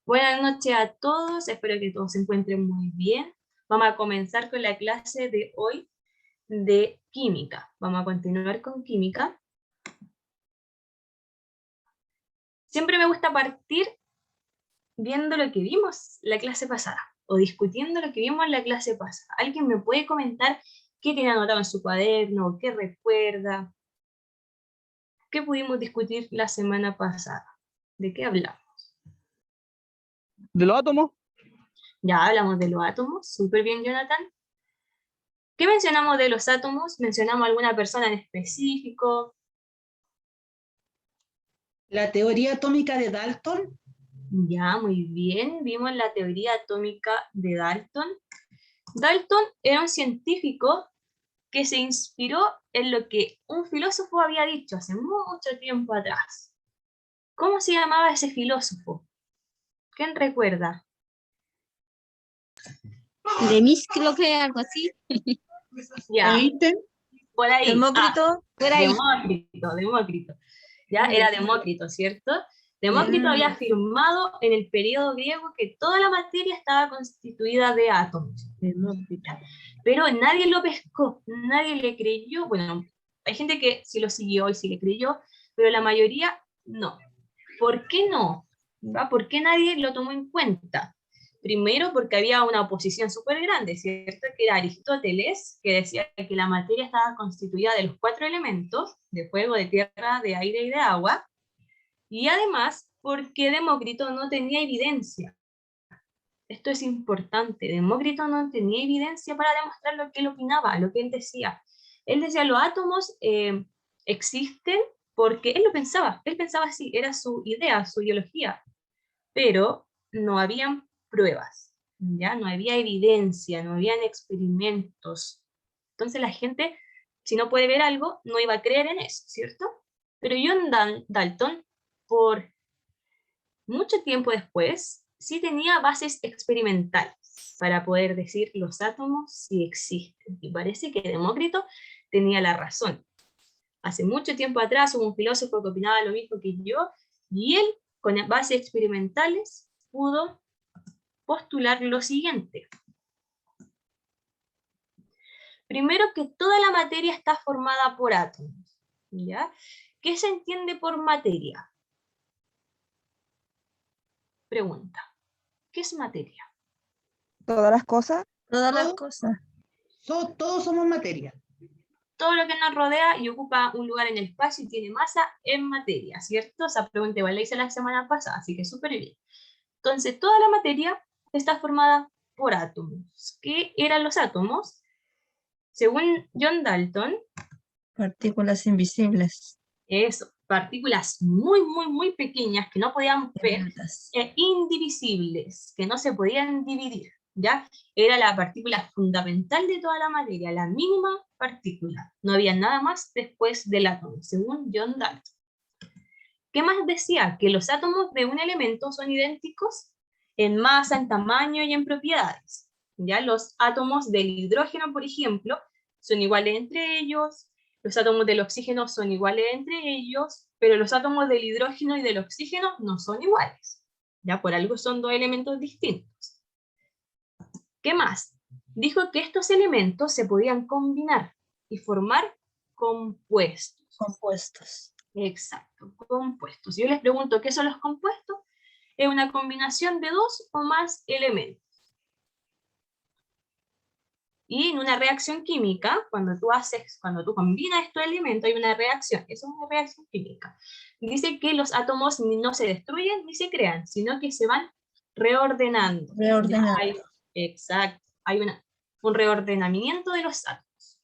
Buenas noches a todos, espero que todos se encuentren muy bien. Vamos a comenzar con la clase de hoy de química. Vamos a continuar con química. Siempre me gusta partir viendo lo que vimos la clase pasada, o discutiendo lo que vimos en la clase pasada. ¿Alguien me puede comentar qué tiene anotado en su cuaderno, qué recuerda? ¿Qué pudimos discutir la semana pasada? ¿De qué hablamos? ¿De los átomos? Ya hablamos de los átomos, súper bien, Jonathan. ¿Qué mencionamos de los átomos? ¿Mencionamos alguna persona en específico? La teoría atómica de Dalton. Ya, muy bien. Vimos la teoría atómica de Dalton. Dalton era un científico que se inspiró en lo que un filósofo había dicho hace mucho tiempo atrás. ¿Cómo se llamaba ese filósofo? ¿Quién recuerda? Demis, creo que algo así. Ya, Einstein. por ahí. Demócrito, por ahí. Demócrito. Ya, era Demócrito, ¿cierto? Demócrito había afirmado en el periodo griego que toda la materia estaba constituida de átomos. ¿Ya? Pero nadie lo pescó, nadie le creyó. Bueno, hay gente que sí lo siguió y sí le creyó, pero la mayoría no. ¿Por qué no? ¿Va? ¿Por qué nadie lo tomó en cuenta? Primero porque había una oposición súper grande, ¿cierto? Que era Aristóteles, que decía que la materia estaba constituida de los 4 elementos, de fuego, de tierra, de aire y de agua, y además porque Demócrito no tenía evidencia. Esto es importante, Demócrito no tenía evidencia para demostrar lo que él opinaba, lo que él decía. Él decía, los átomos existen porque él lo pensaba, él pensaba así, era su idea, su ideología, pero no habían pruebas, ¿ya? No había evidencia, no habían experimentos. Entonces la gente, si no puede ver algo, no iba a creer en eso, ¿cierto? Pero John Dalton, por mucho tiempo después, sí tenía bases experimentales para poder decir los átomos sí existen. Y parece que Demócrito tenía la razón. Hace mucho tiempo atrás hubo un filósofo que opinaba lo mismo que yo, y él, con bases experimentales, pudo postular lo siguiente. Primero, que toda la materia está formada por átomos, ¿ya? ¿Qué se entiende por materia? Pregunta. ¿Qué es materia? Todas las cosas. Todas las Todo- cosas. Todos somos materia. Todo lo que nos rodea y ocupa un lugar en el espacio y tiene masa es materia, ¿cierto? Esa pregunta igual la hice la semana pasada, así que súper bien. Entonces, toda la materia está formada por átomos. ¿Qué eran los átomos? Según John Dalton, Partículas invisibles. eso, partículas muy, muy, muy pequeñas que no podíamos ver, Diminutas. e indivisibles, que no se podían dividir, ¿ya? Era la partícula fundamental de toda la materia, la mínima partícula. No había nada más después del átomo, según John Dalton. ¿Qué más decía? Que los átomos de un elemento son idénticos en masa, en tamaño y en propiedades. ¿Ya? Los átomos del hidrógeno, por ejemplo, son iguales entre ellos, los átomos del oxígeno son iguales entre ellos, pero los átomos del hidrógeno y del oxígeno no son iguales. ¿Ya? Por algo son dos elementos distintos. ¿Qué más? Dijo que estos elementos se podían combinar y formar compuestos. Compuestos. Exacto, compuestos. Si yo les pregunto qué son los compuestos, es una combinación de dos o más elementos. Y en una reacción química, cuando tú combinas estos elementos, hay una reacción. Eso es una reacción química. Dice que los átomos no se destruyen ni se crean, sino que se van reordenando. Reordenado. Exacto, hay un reordenamiento de los átomos.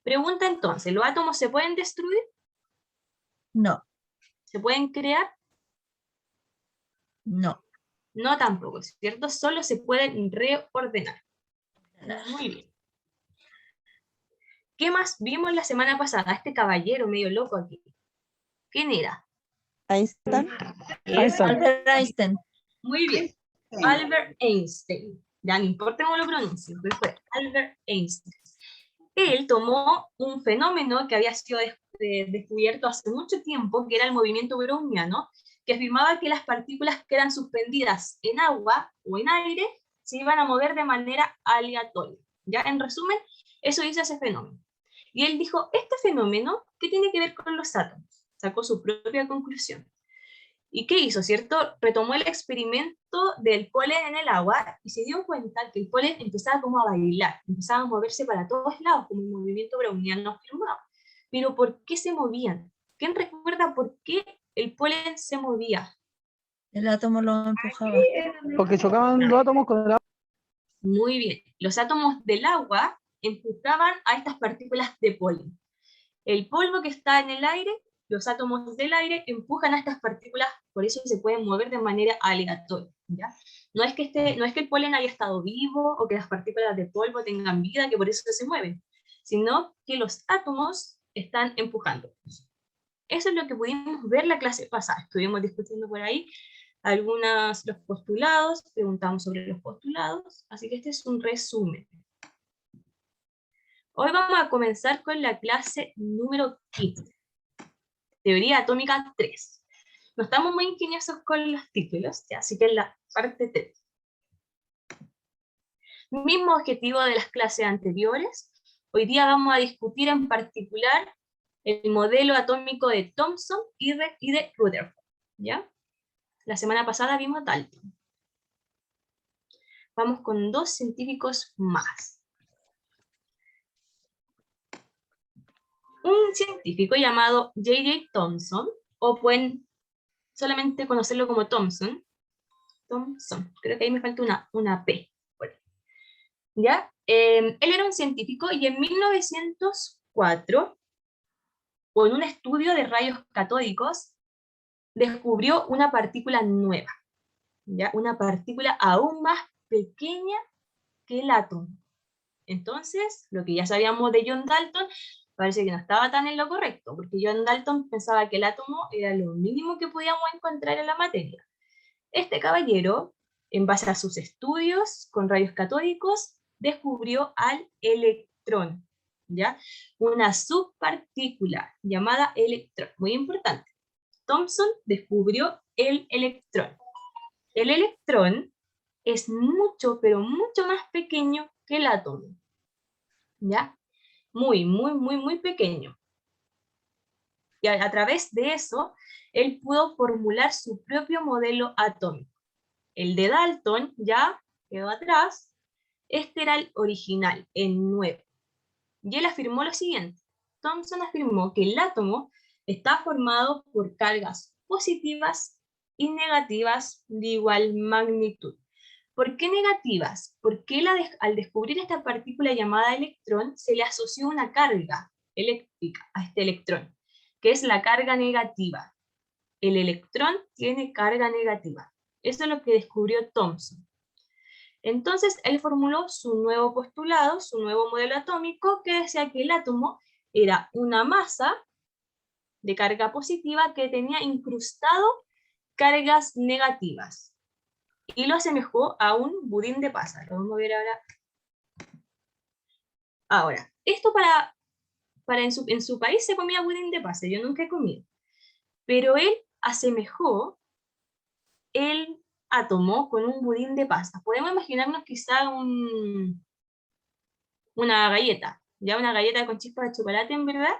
Pregunta entonces, ¿los átomos se pueden destruir? No. ¿Se pueden crear? No. No tampoco, ¿cierto? Solo se pueden reordenar. Muy bien. ¿Qué más vimos la semana pasada? Este caballero medio loco aquí. ¿Quién era? Einstein. Albert Einstein. Muy bien. Albert Einstein. Ya no importa cómo lo pronuncio, pero fue Albert Einstein. Él tomó un fenómeno que había sido descubierto hace mucho tiempo, que era el movimiento browniano, que afirmaba que las partículas que eran suspendidas en agua o en aire se iban a mover de manera aleatoria. ¿Ya? En resumen, eso dice ese fenómeno. Y él dijo, este fenómeno, ¿qué tiene que ver con los átomos? Sacó su propia conclusión. ¿Y qué hizo, cierto? Retomó el experimento del polen en el agua y se dio cuenta que el polen empezaba como a bailar, empezaba a moverse para todos lados, como un movimiento browniano afirmado. Pero ¿por qué se movían? ¿Quién recuerda por qué el polen se movía? El átomo lo empujaba. Porque chocaban los átomos con el agua. Muy bien. Los átomos del agua empujaban a estas partículas de polen. El polvo que está en el aire, los átomos del aire empujan a estas partículas, por eso se pueden mover de manera aleatoria. ¿Ya? No es que el polen haya estado vivo o que las partículas de polvo tengan vida, que por eso se mueven, sino que los átomos están empujando. Eso es lo que pudimos ver la clase pasada. Estuvimos discutiendo por ahí los postulados, preguntamos sobre los postulados, así que este es un resumen. Hoy vamos a comenzar con la clase número 15, Teoría Atómica 3. No estamos muy ingeniosos con los títulos, ¿ya? Así que en la parte 3. Mismo objetivo de las clases anteriores. Hoy día vamos a discutir en particular el modelo atómico de Thomson y de Rutherford, ¿ya? La semana pasada vimos Dalton. Vamos con 2 científicos más. Un científico llamado J.J. Thomson, o pueden solamente conocerlo como Thomson. Thomson, creo que ahí me falta una P. Bueno. ¿Ya? Él era un científico y en 1904, con un estudio de rayos catódicos, descubrió una partícula nueva. ¿Ya? Una partícula aún más pequeña que el átomo. Entonces, lo que ya sabíamos de John Dalton, parece que no estaba tan en lo correcto, porque John Dalton pensaba que el átomo era lo mínimo que podíamos encontrar en la materia. Este caballero, en base a sus estudios con rayos catódicos, descubrió al electrón, ¿ya? Una subpartícula llamada electrón, muy importante. Thomson descubrió el electrón. El electrón es mucho, pero mucho más pequeño que el átomo, ¿ya? Muy, muy, muy, muy pequeño. Y a través de eso, él pudo formular su propio modelo atómico. El de Dalton ya quedó atrás, este era el original, el nuevo. Y él afirmó lo siguiente. Thomson afirmó que el átomo está formado por cargas positivas y negativas de igual magnitud. ¿Por qué negativas? Porque él, al descubrir esta partícula llamada electrón, se le asoció una carga eléctrica a este electrón, que es la carga negativa. El electrón tiene carga negativa. Eso es lo que descubrió Thomson. Entonces, él formuló su nuevo postulado, su nuevo modelo atómico, que decía que el átomo era una masa de carga positiva que tenía incrustado cargas negativas. Y lo asemejó a un budín de pasa. Lo vamos a ver ahora. Ahora, esto en su país se comía budín de pasa, yo nunca he comido. Pero él asemejó el átomo con un budín de pasa. Podemos imaginarnos quizá una galleta, ya una galleta con chispas de chocolate, en verdad.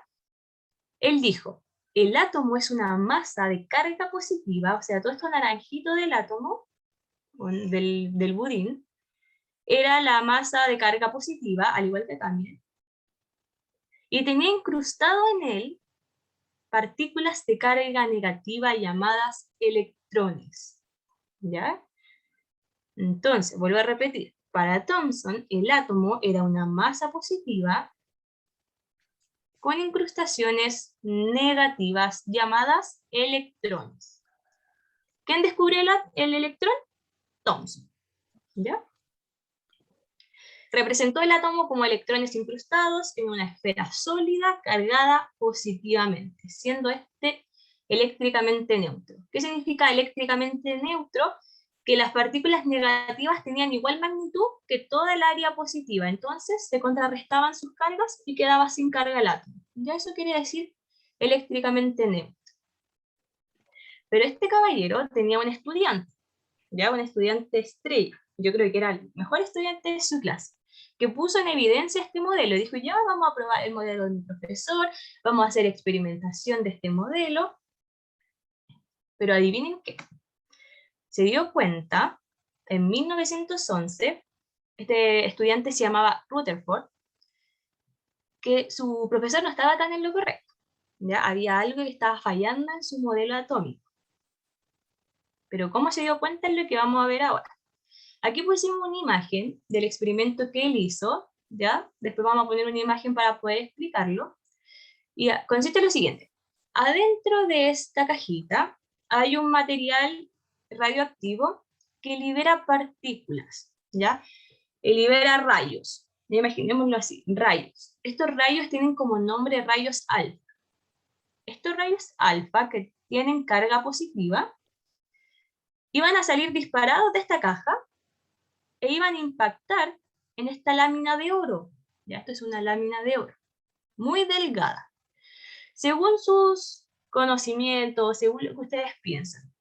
Él dijo, el átomo es una masa de carga positiva, o sea, todo esto naranjito del átomo, del budín, era la masa de carga positiva, al igual que también, y tenía incrustado en él partículas de carga negativa llamadas electrones, ¿ya? Entonces, vuelvo a repetir, para Thomson el átomo era una masa positiva con incrustaciones negativas llamadas electrones. ¿Quién descubrió el electrón? Thomson, ¿ya? Representó el átomo como electrones incrustados en una esfera sólida cargada positivamente, siendo este eléctricamente neutro. ¿Qué significa eléctricamente neutro? Que las partículas negativas tenían igual magnitud que toda el área positiva, entonces se contrarrestaban sus cargas y quedaba sin carga el átomo. Ya eso quiere decir eléctricamente neutro. Pero este caballero tenía un estudiante, ya un estudiante estrella, yo creo que era el mejor estudiante de su clase, que puso en evidencia este modelo, y dijo, ya vamos a probar el modelo de mi profesor, vamos a hacer experimentación de este modelo, pero adivinen qué, se dio cuenta, en 1911, este estudiante se llamaba Rutherford, que su profesor no estaba tan en lo correcto, ¿ya? Había algo que estaba fallando en su modelo atómico. Pero ¿cómo se dio cuenta? Es lo que vamos a ver ahora. Aquí pusimos una imagen del experimento que él hizo, ¿ya? Después vamos a poner una imagen para poder explicarlo. Y consiste en lo siguiente. Adentro de esta cajita hay un material radioactivo que libera partículas, ¿ya? Y libera rayos. Imaginémoslo así, rayos. Estos rayos tienen como nombre rayos alfa. Estos rayos alfa que tienen carga positiva iban a salir disparados de esta caja e iban a impactar en esta lámina de oro. Ya, esto es una lámina de oro, muy delgada. Según sus conocimientos, según lo que ustedes piensan,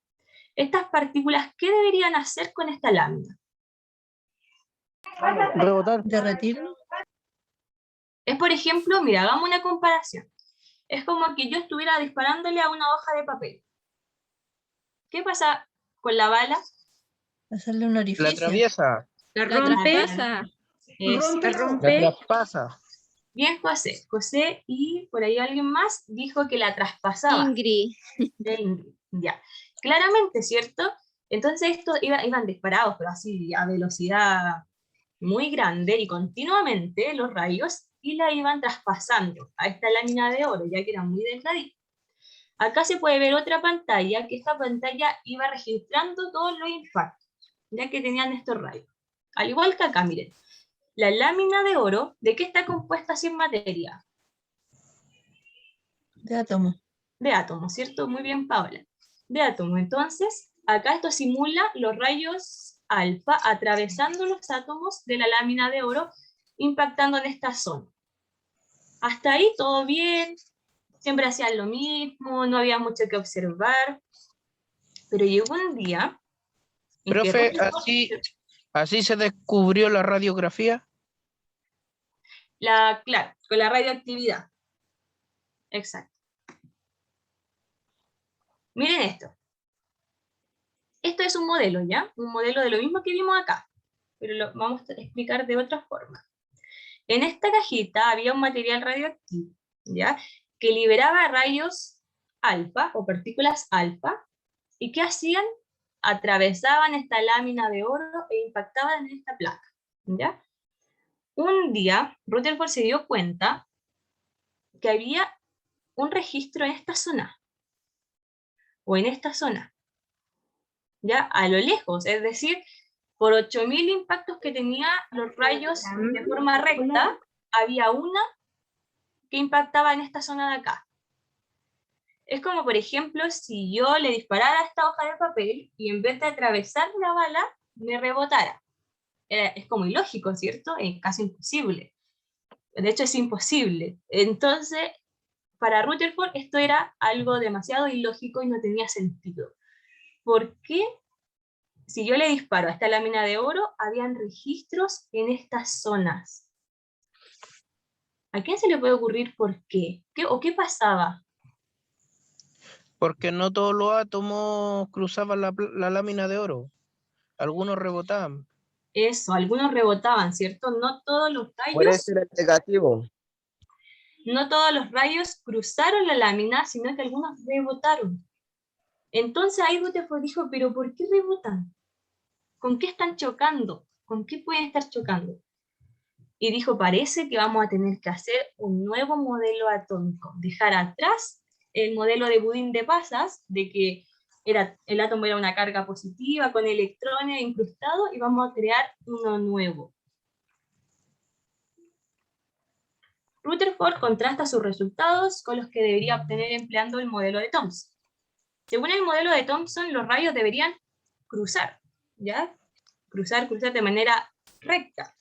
estas partículas, ¿qué deberían hacer con esta lámina? Rebotar. ¿Derretirlo? Es, por ejemplo, mira, hagamos una comparación. Es como que yo estuviera disparándole a una hoja de papel. ¿Qué pasa con la bala? Hacerle un La orificio. atraviesa, La La rompe. traspasa. Rompe La todo. la rompe. traspasa. Bien, José. José y por ahí alguien más dijo que la traspasaba. Ingrid. Ingrid, ya. Claramente, ¿cierto? Entonces estos iban disparados, pero así a velocidad muy grande y continuamente los rayos y la iban traspasando a esta lámina de oro, ya que era muy delgadita. Acá se puede ver otra pantalla, que esta pantalla iba registrando todos los impactos, ya que tenían estos rayos. Al igual que acá, miren. La lámina de oro, ¿de qué está compuesta sin materia? De átomo. De átomos, ¿cierto? Muy bien, Paola. De átomos. Entonces, acá esto simula los rayos alfa atravesando los átomos de la lámina de oro, impactando en esta zona. Hasta ahí todo bien, siempre hacían lo mismo, no había mucho que observar, pero llegó un día en que Profe, Rutherford, así se descubrió la radiografía. claro, con la radioactividad. Exacto. Miren esto. Esto es un modelo, ¿ya? Un modelo de lo mismo que vimos acá, pero lo vamos a explicar de otra forma. En esta cajita había un material radioactivo, ¿ya? Que liberaba rayos alfa o partículas alfa, y ¿qué hacían? Atravesaban esta lámina de oro e impactaban en esta placa, ¿ya? Un día, Rutherford se dio cuenta que había un registro en esta zona, o en esta zona, ¿ya? A lo lejos, es decir, por 8000 impactos que tenía los rayos de forma recta, había una que impactaba en esta zona de acá. Es como, por ejemplo, si yo le disparara a esta hoja de papel y en vez de atravesar la bala, me rebotara. Es como ilógico, ¿cierto? Es casi imposible. De hecho, es imposible. Entonces, para Rutherford esto era algo demasiado ilógico y no tenía sentido. ¿Por qué? Si yo le disparo a esta lámina de oro, habían registros en estas zonas. ¿A quién se le puede ocurrir por qué? ¿O qué pasaba? Porque no todos los átomos cruzaban la lámina de oro. Algunos rebotaban. Eso, algunos rebotaban, ¿cierto? No todos los Puede rayos, ser el negativo. no todos los rayos cruzaron la lámina, sino que algunos rebotaron. Entonces ahí Rutherford dijo, ¿pero por qué rebotan? ¿Con qué están chocando? ¿Con qué pueden estar chocando? Y dijo, parece que vamos a tener que hacer un nuevo modelo atómico, dejar atrás el modelo de budín de pasas, de que el átomo era una carga positiva con electrones incrustados, y vamos a crear uno nuevo. Rutherford contrasta sus resultados con los que debería obtener empleando el modelo de Thomson. Según el modelo de Thomson, los rayos deberían cruzar, ¿ya? Cruzar de manera recta.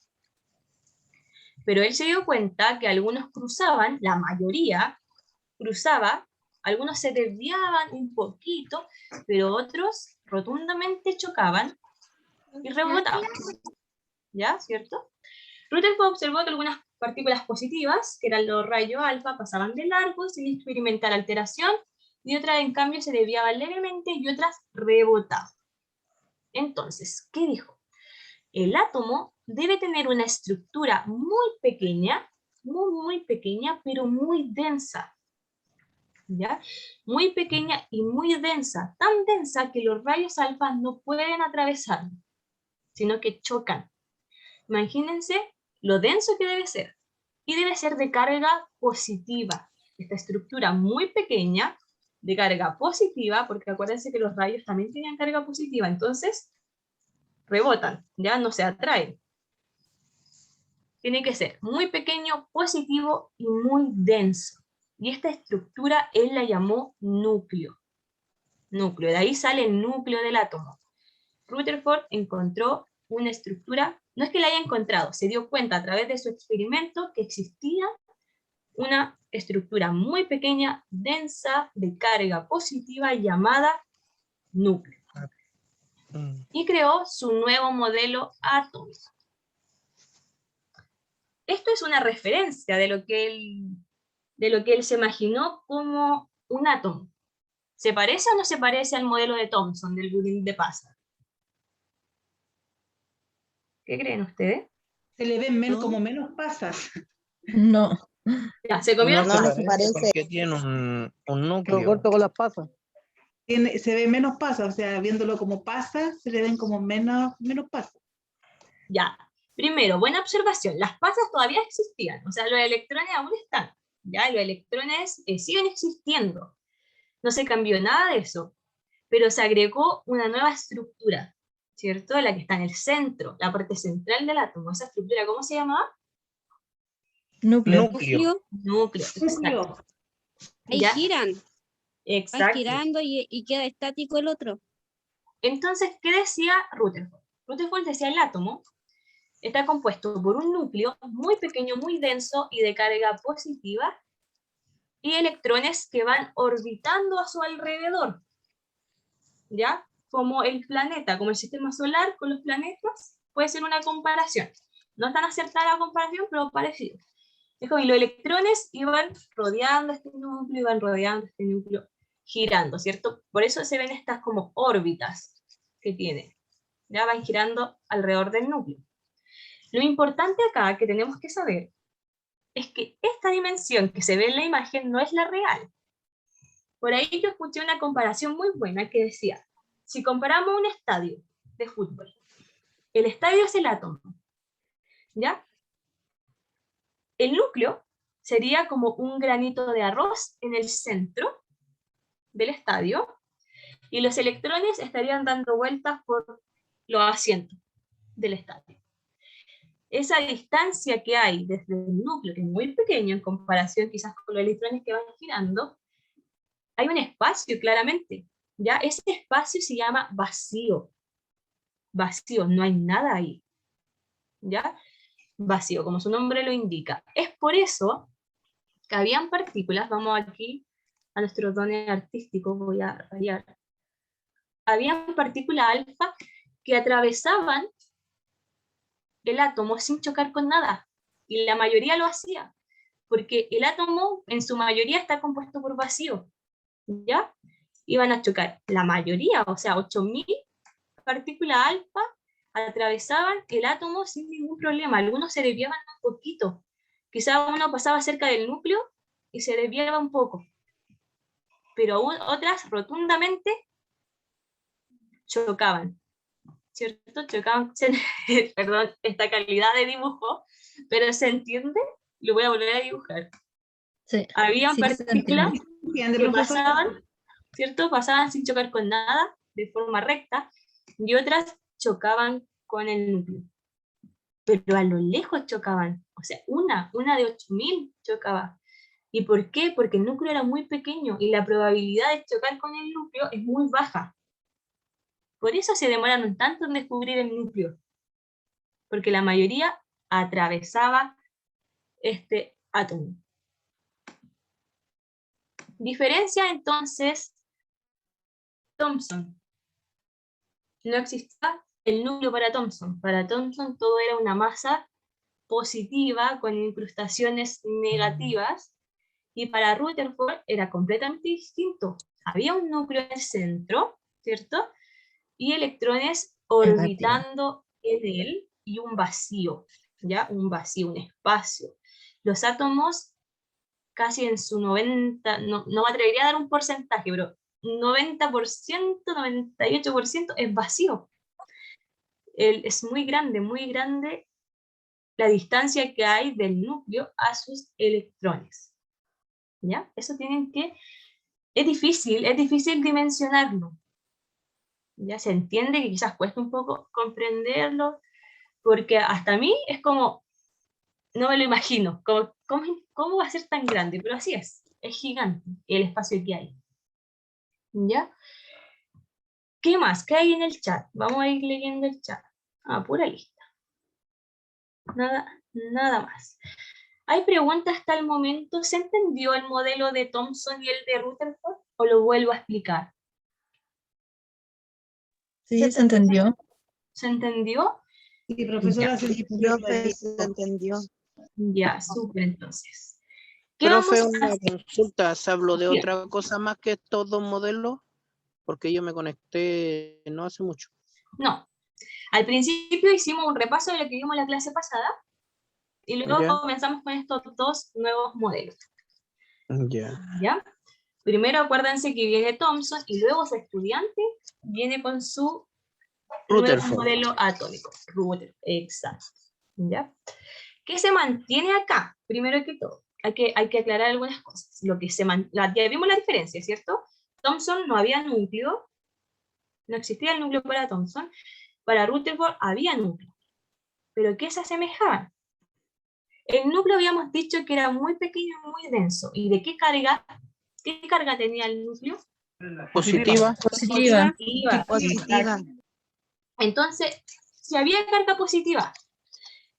Pero él se dio cuenta que algunos cruzaban, la mayoría cruzaba Algunos se desviaban un poquito, pero otros rotundamente chocaban y rebotaban. ¿Ya? ¿Cierto? Rutherford observó que algunas partículas positivas, que eran los rayos alfa, pasaban de largo sin experimentar alteración, y otras en cambio se desviaban levemente y otras rebotaban. Entonces, ¿qué dijo? El átomo debe tener una estructura muy pequeña, muy pequeña, pero muy densa. ¿Ya? Muy pequeña y muy densa, tan densa que los rayos alfa no pueden atravesarla, sino que chocan. Imagínense lo denso que debe ser. Y debe ser de carga positiva. Esta estructura muy pequeña, de carga positiva, porque acuérdense que los rayos también tienen carga positiva, entonces rebotan, ya no se atraen. Tiene que ser muy pequeño, positivo y muy denso. Y esta estructura él la llamó núcleo. Núcleo, de ahí sale el núcleo del átomo. Rutherford encontró una estructura, no es que la haya encontrado, se dio cuenta a través de su experimento que existía una estructura muy pequeña, densa, de carga positiva llamada núcleo. Y creó su nuevo modelo atómico. Esto es una referencia de lo que él se imaginó como un átomo. ¿Se parece o no se parece al modelo de Thomson del budín de pasa? ¿Qué creen ustedes? Se le ven como menos pasas. No. Ya, se comió No las se No, pasas. no se parece parece. porque tiene un Lo núcleo. corto con las pasas. Se ve menos pasas, o sea, viéndolo como pasas, se le ven como menos pasas. Ya, primero, buena observación, las pasas todavía existían, o sea, los electrones aún están, ya, los electrones siguen existiendo, no se cambió nada de eso, pero se agregó una nueva estructura, ¿cierto? La que está en el centro, la parte central del átomo, esa estructura, ¿cómo se llamaba? Núcleo. Núcleo. Núcleo, exacto. Núcleo. Ahí ¿Ya? giran, van Exacto. girando y queda estático el otro. Entonces, ¿qué decía Rutherford? Rutherford decía el átomo está compuesto por un núcleo muy pequeño, muy denso y de carga positiva, y electrones que van orbitando a su alrededor, ¿ya? Como el planeta, como el sistema solar con los planetas, puede ser una comparación. No es tan acertada la comparación, pero parecido. Es como, y los electrones iban rodeando este núcleo, iban rodeando este núcleo, girando, ¿cierto? Por eso se ven estas como órbitas que tiene. Ya van girando alrededor del núcleo. Lo importante acá que tenemos que saber es que esta dimensión que se ve en la imagen no es la real. Por ahí yo escuché una comparación muy buena que decía, si comparamos un estadio de fútbol, el estadio es el átomo, ¿ya? El núcleo sería como un granito de arroz en el centro del estadio, y los electrones estarían dando vueltas por los asientos del estadio. Esa distancia que hay desde el núcleo, que es muy pequeño en comparación quizás con los electrones que van girando, hay un espacio claramente, ¿ya? Ese espacio se llama vacío. Vacío, no hay nada ahí, ¿ya? Vacío, como su nombre lo indica. Es por eso que habían partículas, vamos aquí a nuestros dones artísticos, voy a rayar. Habían partículas alfa que atravesaban el átomo sin chocar con nada, y la mayoría lo hacía, porque el átomo en su mayoría está compuesto por vacío, ¿ya? Iban a chocar la mayoría, o sea, 8000 partículas alfa atravesaban el átomo sin ningún problema. Algunos se desviaban un poquito, quizá uno pasaba cerca del núcleo y se desviaba un poco, pero otras rotundamente chocaban, ¿cierto? Chocaban, perdón, esta calidad de dibujo, pero ¿se entiende? Lo voy a volver a dibujar. Sí. Habían Sí, se partículas entiende. ¿Entiende, que profesor? pasaban, ¿cierto? Pasaban sin chocar con nada, de forma recta, y otras chocaban con el núcleo. Pero a lo lejos chocaban, o sea, una de 8000 chocaba. ¿Y por qué? Porque el núcleo era muy pequeño y la probabilidad de chocar con el núcleo es muy baja. Por eso se demoraron tanto en descubrir el núcleo, porque la mayoría atravesaba este átomo. Diferencia entonces Thomson. No existía el núcleo para Thomson. Para Thomson todo era una masa positiva con incrustaciones negativas, y para Rutherford era completamente distinto. Había un núcleo en el centro, ¿cierto? Y electrones orbitando en él, y un vacío, ¿ya? Un vacío, un espacio. Los átomos casi en su 90, no me atrevería a dar un porcentaje, pero 90%, 98% es vacío. Es muy grande la distancia que hay del núcleo a sus electrones. ¿Ya? Eso tienen que... es difícil dimensionarlo. Ya se entiende que quizás cuesta un poco comprenderlo, porque hasta a mí es como, no me lo imagino, ¿cómo va a ser tan grande? Pero así es gigante el espacio que hay. ¿Ya? ¿Qué más? ¿Qué hay en el chat? Vamos a ir leyendo el chat. Pura lista. Nada más. ¿Hay preguntas hasta el momento? ¿Se entendió el modelo de Thomson y el de Rutherford? ¿O lo vuelvo a explicar? Sí, se entendió. ¿Se entendió? Sí, profesora, Sí, profe, se entendió. Ya, súper entonces. ¿Qué Profe, vamos a una consulta, ¿se habló de Bien. otra cosa más que estos dos modelos? Porque yo me conecté no hace mucho. No. Al principio hicimos un repaso de lo que vimos en la clase pasada, y luego ¿Ya? comenzamos con estos dos nuevos modelos. Ya. ¿Ya? Primero acuérdense que viene Thomson, y luego su estudiante viene con su nuevo Rutherford. modelo atómico. Rutherford, exacto. ¿Ya? ¿Qué se mantiene acá? Primero que todo, hay que aclarar algunas cosas. Ya vimos la diferencia, ¿cierto? Thomson no había núcleo, no existía el núcleo para Thomson. Para Rutherford había núcleo. ¿Pero qué se asemejaban? El núcleo habíamos dicho que era muy pequeño y muy denso. ¿Y de qué carga tenía el núcleo? Positiva. Positiva. Positiva. Entonces, si había carga positiva,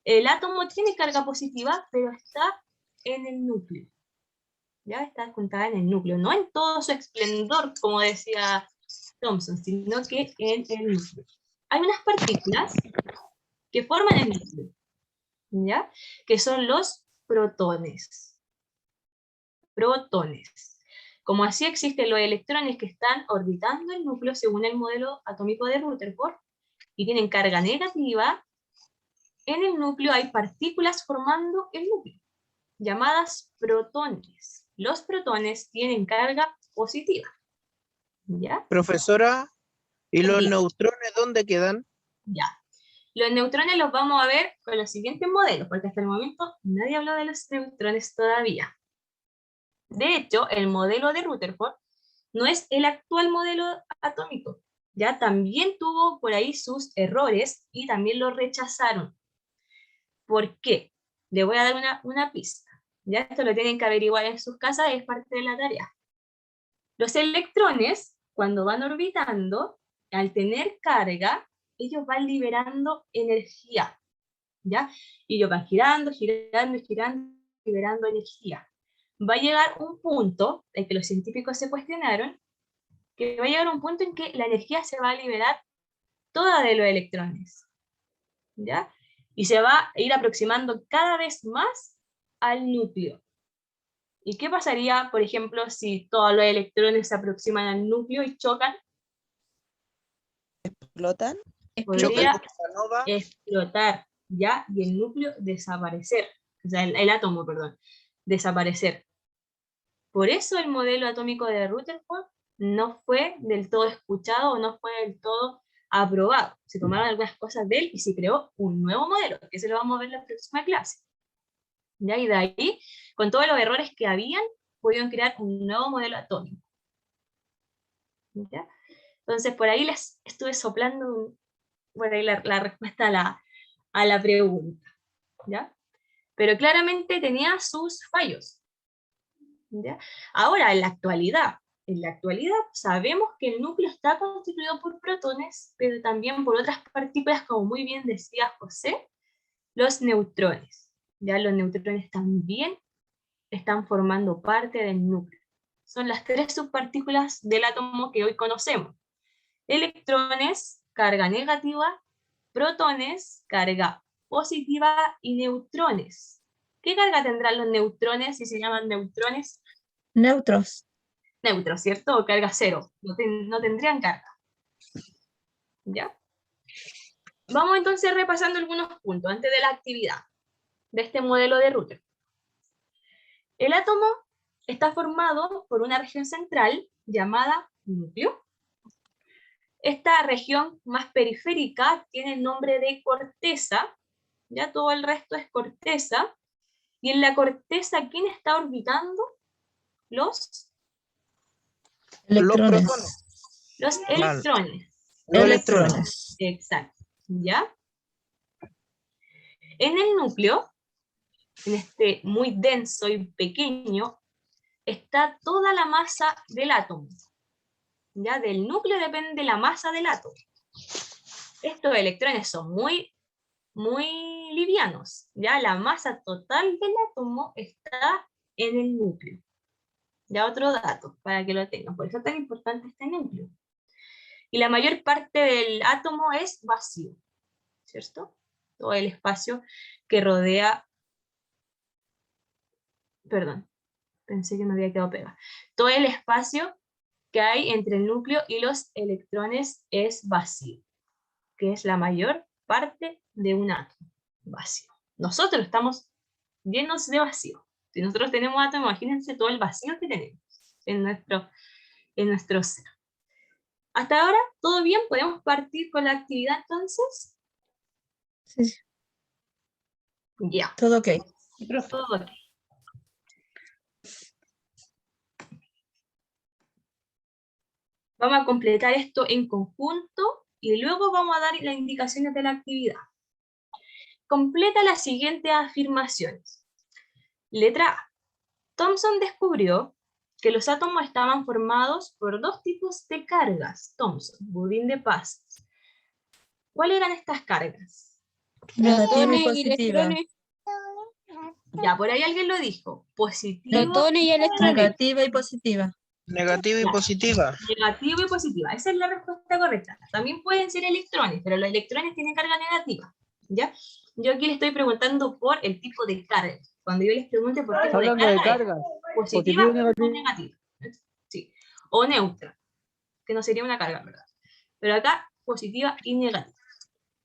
el átomo tiene carga positiva, pero está en el núcleo. Ya está juntada en el núcleo, no en todo su esplendor, como decía Thomson, sino que en el núcleo. Hay unas partículas que forman el núcleo, ¿ya? Que son los protones. Protones. Como así existen los electrones que están orbitando el núcleo según el modelo atómico de Rutherford y tienen carga negativa, en el núcleo hay partículas formando el núcleo, llamadas protones. Los protones tienen carga positiva. ¿Ya? Profesora, ¿y los Bien. neutrones dónde quedan? Ya. Los neutrones los vamos a ver con los siguientes modelos, porque hasta el momento nadie habló de los neutrones todavía. De hecho, el modelo de Rutherford no es el actual modelo atómico. Ya también tuvo por ahí sus errores y también lo rechazaron. ¿Por qué? Le voy a dar una pista. Ya esto lo tienen que averiguar en sus casas, es parte de la tarea. Los electrones, cuando van orbitando, al tener carga, ellos van liberando energía, ¿ya? Y ellos van girando, liberando energía. Va a llegar un punto, en que los científicos se cuestionaron, que va a llegar un punto en que la energía se va a liberar toda de los electrones, ¿ya? Y se va a ir aproximando cada vez más al núcleo. ¿Y qué pasaría, por ejemplo, si todos los electrones se aproximan al núcleo y chocan? ¿Explotan? Podría Supernova. explotar, ¿ya? Y el núcleo desaparecer. O sea, el átomo, perdón, desaparecer. Por eso el modelo atómico de Rutherford no fue del todo escuchado o no fue del todo aprobado. Se tomaron algunas cosas de él y se creó un nuevo modelo, que se lo vamos a ver en la próxima clase. ¿Ya? Y de ahí, con todos los errores que habían, pudieron crear un nuevo modelo atómico. ¿Ya? Entonces, por ahí les estuve soplando por ahí la respuesta a la pregunta. ¿Ya? Pero claramente tenía sus fallos. ¿Ya? Ahora, en la actualidad sabemos que el núcleo está constituido por protones, pero también por otras partículas, como muy bien decía José, los neutrones. ¿Ya? Los neutrones también están formando parte del núcleo. son las 3 subpartículas del átomo que hoy conocemos. Electrones, carga negativa, protones, carga positiva y neutrones. ¿Qué carga tendrán los neutrones si se llaman neutrones? Neutros. Neutros, ¿cierto? O carga cero. No tendrían carga. ¿Ya? Vamos entonces repasando algunos puntos antes de la actividad de este modelo de Rutherford. El átomo está formado por una región central llamada núcleo. Esta región más periférica tiene el nombre de corteza, ya todo el resto es corteza, y en la corteza, ¿quién está orbitando? Los Electrones. protones. electrones. Los Electrones. Exacto, ¿ya? En el núcleo, en este muy denso y pequeño, está toda la masa del átomo. ¿Ya? Del núcleo depende la masa del átomo. Estos electrones son muy livianos. ¿Ya? La masa total del átomo está en el núcleo. Ya otro dato, para que lo tengan. Por eso es tan importante este núcleo. Y la mayor parte del átomo es vacío, ¿cierto? Todo el espacio que rodea... Perdón, pensé que me había quedado pegada. Todo el espacio que hay entre el núcleo y los electrones es vacío, que es la mayor parte de un átomo, vacío. Nosotros estamos llenos de vacío. Si nosotros tenemos átomos, imagínense todo el vacío que tenemos en nuestro ser. Hasta ahora, ¿todo bien? ¿Podemos partir con la actividad entonces? Sí, sí. Ya, Todo ok. todo ok. Vamos a completar esto en conjunto y luego vamos a dar las indicaciones de la actividad. Completa las siguientes afirmaciones. Letra A. Thomson descubrió que los átomos estaban formados por 2 tipos de cargas. Thomson, budín de pasas. ¿Cuáles eran estas cargas? Negativa y Protones y positiva. electrones. Ya, por ahí alguien lo dijo. Positivo, Protones y electrones. Negativa y positiva. Negativa y Ya. positiva. negativo y positiva. Esa es la respuesta correcta. También pueden ser electrones, pero los electrones tienen carga negativa. ¿Ya? Yo aquí le estoy preguntando por el tipo de carga. Cuando yo les pregunte por qué Está tipo de hablando de carga, carga. es positiva Positivo y o negativo. negativa. Sí. O neutra, que no sería una carga, ¿verdad? Pero acá, positiva y negativa.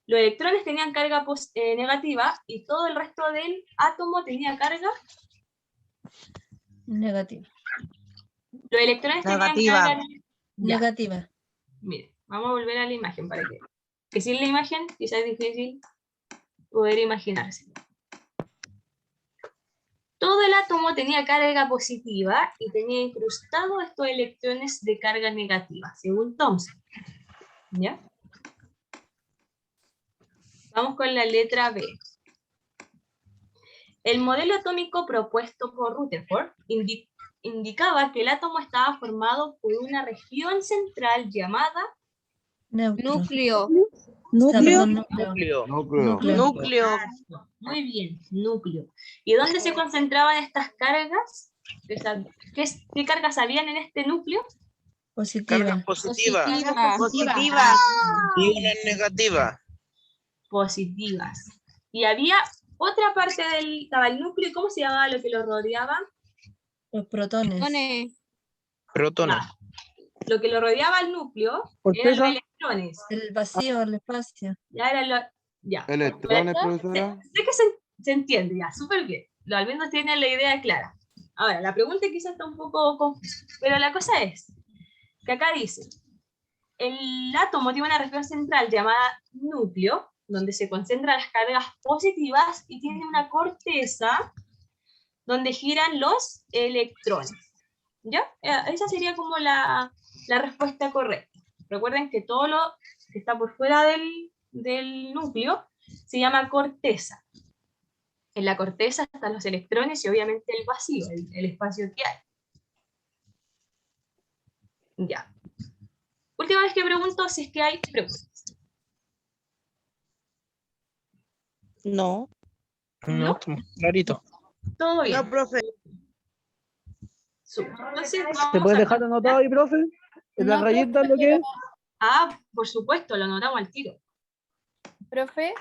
Los electrones tenían carga negativa y todo el resto del átomo tenía carga. Negativa. Los electrones Negativa. tenían carga. Ya. Negativa. Mire, vamos a volver a la imagen para que sin la imagen quizás es difícil poder imaginarse. Todo el átomo tenía carga positiva y tenía incrustados estos electrones de carga negativa, según Thomson. ¿Ya? Vamos con la letra B. El modelo atómico propuesto por Rutherford indicaba que el átomo estaba formado por una región central llamada Neutro. Núcleo. Núcleo. Núcleo. Núcleo. Núcleo. Muy bien, núcleo. ¿Y dónde se concentraban estas cargas? ¿Qué cargas habían en este núcleo? Cargas Positiva. positivas. Positiva. Y una negativa. Positivas. Y había otra parte estaba el núcleo, ¿y cómo se llamaba lo que lo rodeaba? Los protones. Protones. Protones. Ya. Lo que lo rodeaba al núcleo eran Corteza. los electrones. El vacío, el espacio. Ya eran los. Ya. Electrones, ¿Correcto? profesora. Sé que se entiende ya, súper bien. Al menos tienen la idea clara. Ahora, la pregunta quizás está un poco confusa, pero la cosa es que acá dice, el átomo tiene una región central llamada núcleo, donde se concentran las cargas positivas y tiene una corteza donde giran los electrones. ¿Ya? Esa sería como la respuesta correcta. Recuerden que todo lo que está por fuera del núcleo se llama corteza. En la corteza están los electrones y obviamente el vacío, el espacio que hay. Ya. Última vez que pregunto si es que hay preguntas. No. No, clarito. Todo bien. No, profe. Entonces, ¿Se vamos puede a dejar anotado ahí, profe? ¿En la No, rayita profe, lo que es? por supuesto, lo anotamos al tiro. profe,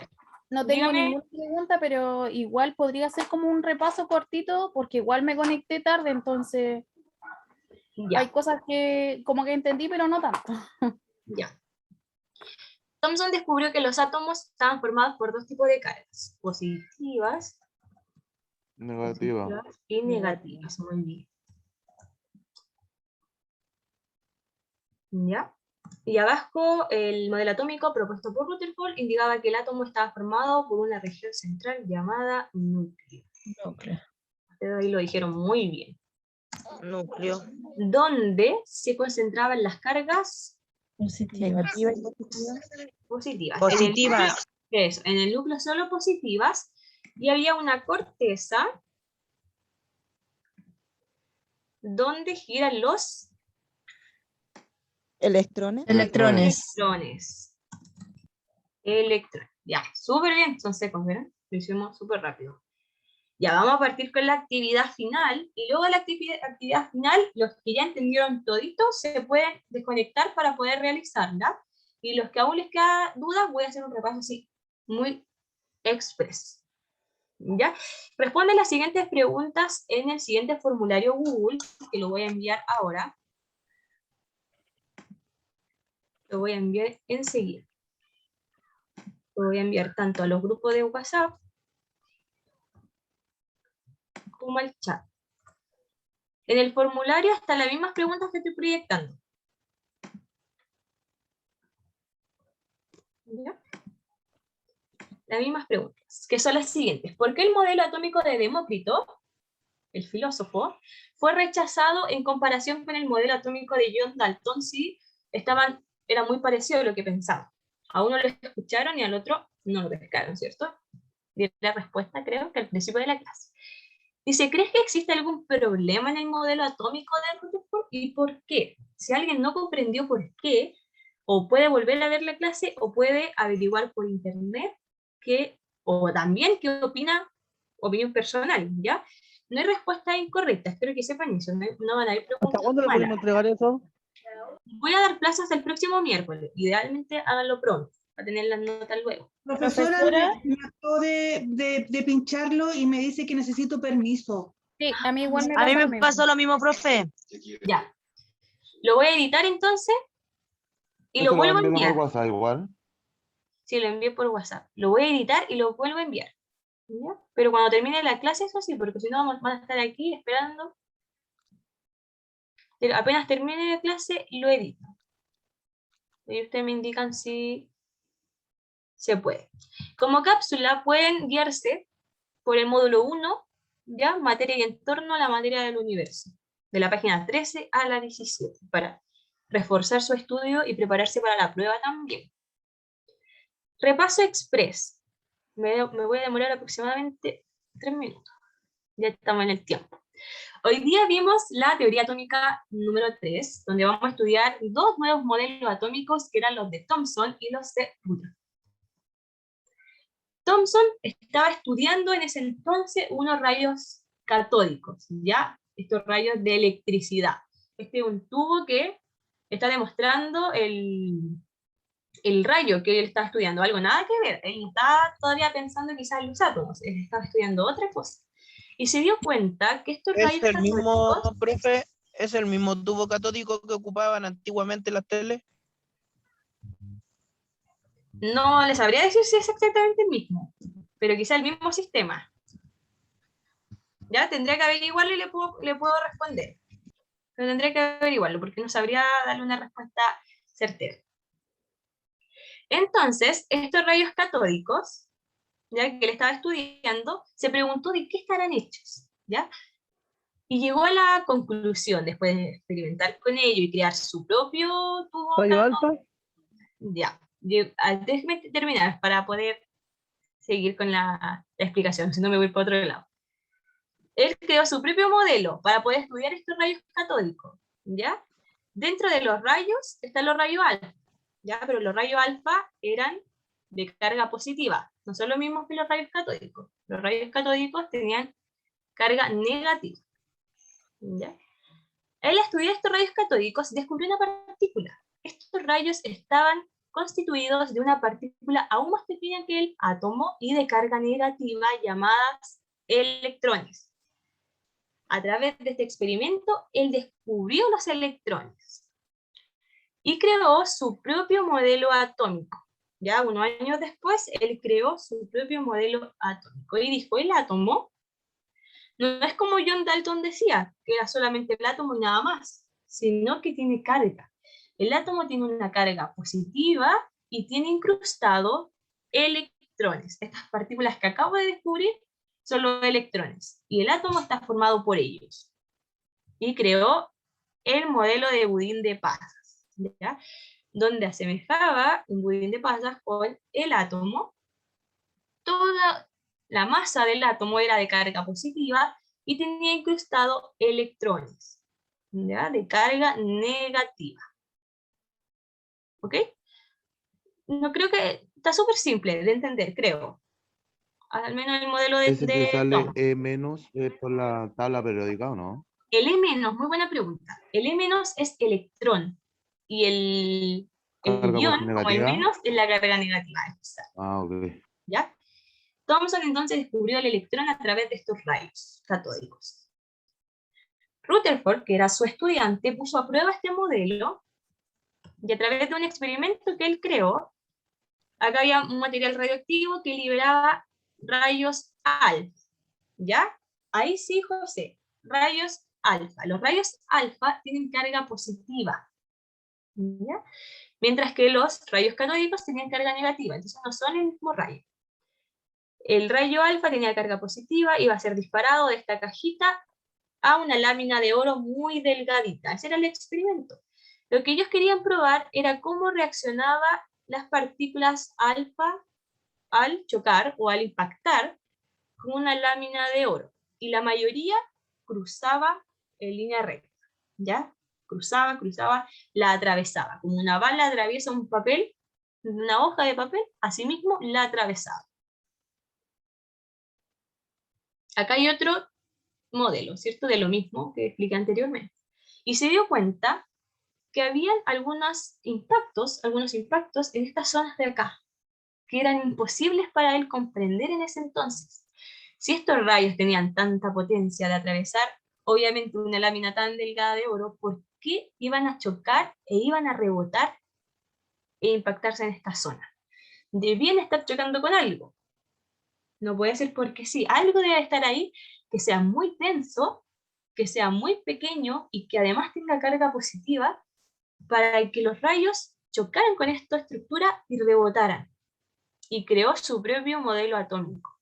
no tengo Dígame. ninguna pregunta, pero igual podría ser como un repaso cortito, porque igual me conecté tarde, entonces Ya, hay cosas que como que entendí, pero no tanto. ya. Thomson descubrió que los átomos estaban formados por dos tipos de cargas, positivas Negativa. y negativas. Muy bien. ¿Ya? Y abajo el modelo atómico propuesto por Rutherford indicaba que el átomo estaba formado por una región central llamada núcleo. Núcleo. Ustedes ahí lo dijeron muy bien. Núcleo. Donde se concentraban las cargas Positiva. Negativa y positiva. positivas. Positivas. En el núcleo solo positivas, y había una corteza donde giran los Electrones. Electrones. electrones. Ya, súper bien, son secos, ¿verdad? Lo hicimos súper rápido. Ya, vamos a partir con la actividad final, y luego de la actividad final, los que ya entendieron todito se pueden desconectar para poder realizarla, y los que aún les queda dudas, voy a hacer un repaso así, muy express. ¿Ya? Responde las siguientes preguntas en el siguiente formulario Google, que lo voy a enviar ahora. Lo voy a enviar enseguida. Lo voy a enviar tanto a los grupos de WhatsApp como al chat. En el formulario están las mismas preguntas que estoy proyectando. ¿Ya? Las mismas preguntas, que son las siguientes. ¿Por qué el modelo atómico de Demócrito, el filósofo, fue rechazado en comparación con el modelo atómico de John Dalton? Sí, era muy parecido a lo que pensaba. A uno lo escucharon y al otro no lo pescaron, ¿cierto? Y la respuesta creo que al principio de la clase. Dice, ¿crees que existe algún problema en el modelo atómico de Rutherford? ¿Y por qué? Si alguien no comprendió por qué, o puede volver a ver la clase, o puede averiguar por internet, o también qué opina, opinión personal, ¿ya? No hay respuesta incorrecta, espero que sepan eso, no van a haber ¿Hasta preguntas cuándo le malas. podemos entregar eso? Voy a dar plazos hasta el próximo miércoles, idealmente háganlo pronto, para tener las notas luego. Profesora, Profesora. me acabo de pincharlo y me dice que necesito permiso. Sí, a mí igual me A mí pasó lo me mismo. pasó lo mismo, profe. Ya. Lo voy a editar entonces, y ¿Eso lo lo vuelvo a enviamos enviar. por WhatsApp igual? Sí, lo envié por WhatsApp. Lo voy a editar y lo vuelvo a enviar. ¿Ya? Pero cuando termine la clase, eso sí, porque si no van a estar aquí esperando. Pero apenas termine la clase, lo edito. Y ustedes me indican si se puede. Como cápsula pueden guiarse por el módulo 1, ¿ya? Materia y entorno a la materia del universo, de la página 13 a la 17, para reforzar su estudio y prepararse para la prueba también. Repaso express. Me voy a demorar aproximadamente 3 minutos. Ya estamos en el tiempo. Hoy día vimos la teoría atómica número 3, donde vamos a estudiar dos nuevos modelos atómicos, que eran los de Thomson y los de Rutherford. Thomson estaba estudiando en ese entonces unos rayos catódicos, ¿ya? Estos rayos de electricidad. Este es un tubo que está demostrando el rayo que él está estudiando, algo nada que ver. Él está todavía pensando quizás en los átomos, él estaba estudiando otra cosa. Y se dio cuenta que estos rayos Es el mismo, catódicos... profe, es el mismo tubo catódico que ocupaban antiguamente las teles. No les sabría decir si es exactamente el mismo, pero quizá el mismo sistema. Ya tendría que averiguarlo y le puedo responder. Pero tendría que averiguarlo porque no sabría darle una respuesta certera. Entonces, estos rayos catódicos, ya que él estaba estudiando, se preguntó de qué estarán hechos, ¿ya? Y llegó a la conclusión, después de experimentar con ello y crear su propio tubo ¿Rayo catódico, alfa? ya, déjeme terminar para poder seguir con la explicación, si no me voy para otro lado. Él creó su propio modelo para poder estudiar estos rayos catódicos, ¿ya? Dentro de los rayos están los rayos alfa, ¿ya? Pero los rayos alfa eran de carga positiva, no son los mismos que los rayos catódicos. Los rayos catódicos tenían carga negativa, ¿ya? Al estudiar estos rayos catódicos, descubrió una partícula. Estos rayos estaban constituidos de una partícula aún más pequeña que el átomo y de carga negativa llamadas electrones. A través de este experimento, él descubrió los electrones y creó su propio modelo atómico. Ya unos años después, él creó su propio modelo atómico y dijo, el átomo no es como John Dalton decía, que era solamente el átomo y nada más, sino que tiene carga. El átomo tiene una carga positiva y tiene incrustado electrones. Estas partículas que acabo de descubrir son los electrones, y el átomo está formado por ellos. Y creó el modelo de budín de pasas, ¿ya? Donde asemejaba un budín de pasas con el átomo. Toda la masa del átomo era de carga positiva y tenía incrustado electrones, ¿ya? De carga negativa. ¿Ok? No creo que... Está súper simple de entender, creo. Al menos el modelo de Ese te sale Thomas. E menos por la tabla periódica, ¿o no? El E menos, muy buena pregunta. El E menos es electrón. Y el Carga ion, como el negativa. menos, es la carga negativa. Ah, ok. ¿Ya? Thomson entonces descubrió el electrón a través de estos rayos catódicos. Rutherford, que era su estudiante, puso a prueba este modelo y a través de un experimento que él creó, acá había un material radioactivo que liberaba rayos alfa, ¿ya? Ahí sí, José, rayos alfa. Los rayos alfa tienen carga positiva, ¿ya? Mientras que los rayos catódicos tenían carga negativa, entonces no son el mismo rayo. El rayo alfa tenía carga positiva, iba a ser disparado de esta cajita a una lámina de oro muy delgadita. Ese era el experimento. Lo que ellos querían probar era cómo reaccionaban las partículas alfa al chocar o al impactar con una lámina de oro. Y la mayoría cruzaba en línea recta, ¿ya? Cruzaba, la atravesaba. Como una bala atraviesa un papel, una hoja de papel, asimismo la atravesaba. Acá hay otro modelo, ¿cierto? De lo mismo que expliqué anteriormente. Y se dio cuenta que habían algunos impactos en estas zonas de acá, que eran imposibles para él comprender en ese entonces. Si estos rayos tenían tanta potencia de atravesar, obviamente, una lámina tan delgada de oro, ¿por qué iban a chocar e iban a rebotar e impactarse en esta zona? Debían estar chocando con algo. No puede ser porque sí, algo debe estar ahí que sea muy denso, que sea muy pequeño y que además tenga carga positiva para que los rayos chocaran con esta estructura y rebotaran. Y creó su propio modelo atómico,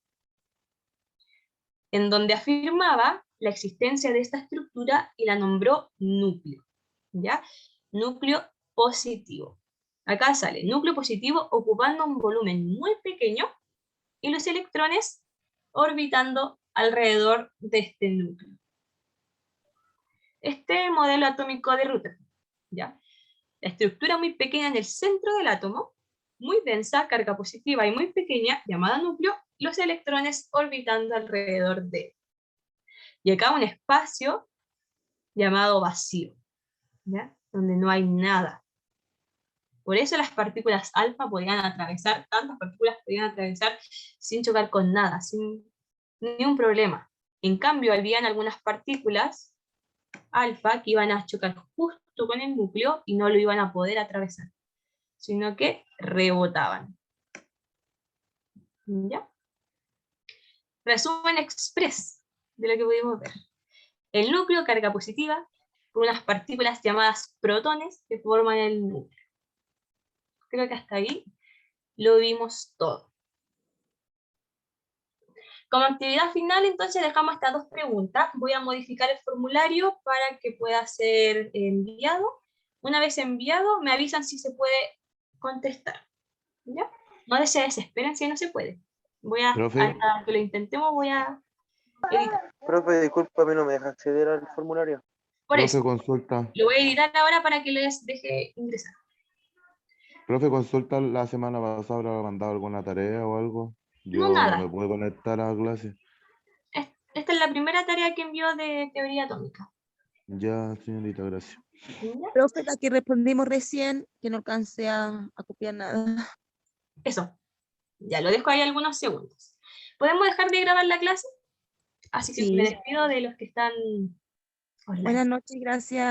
en donde afirmaba la existencia de esta estructura y la nombró núcleo, ¿ya? Núcleo positivo. Acá sale núcleo positivo ocupando un volumen muy pequeño y los electrones orbitando alrededor de este núcleo. Este es el modelo atómico de Rutherford, ¿ya? La estructura muy pequeña en el centro del átomo, muy densa, carga positiva y muy pequeña, llamada núcleo, los electrones orbitando alrededor de él. Y acá un espacio llamado vacío, ¿ya? Donde no hay nada. Por eso las partículas alfa podían atravesar, tantas partículas podían atravesar sin chocar con nada, sin ningún problema. En cambio, habían algunas partículas alfa que iban a chocar justo con el núcleo y no lo iban a poder atravesar, sino que rebotaban. ¿Ya? Resumen express de lo que pudimos ver. El núcleo carga positiva por unas partículas llamadas protones que forman el núcleo. Creo que hasta ahí lo vimos todo. Como actividad final, entonces, dejamos estas dos preguntas. Voy a modificar el formulario para que pueda ser enviado. Una vez enviado, me avisan si se puede contestar. ¿Ya? No se desesperen si no se puede. Hasta que lo intentemos, voy a editar. Profe, disculpa, a mí no me deja acceder al formulario. Por eso, Consulta. lo voy a editar ahora para que les deje ingresar. Profe, consulta, la semana pasada habrá mandado alguna tarea o algo. Yo No, nada. no me puedo conectar a la clase. Esta es la primera tarea que envió de teoría atómica. Ya, señorita, gracias. ¿Ya? Profe, la que respondimos recién, que no alcancé a copiar nada. Eso. Ya lo dejo ahí algunos segundos. ¿Podemos dejar de grabar la clase? Así que Sí. me despido de los que están online. Buenas noches, gracias.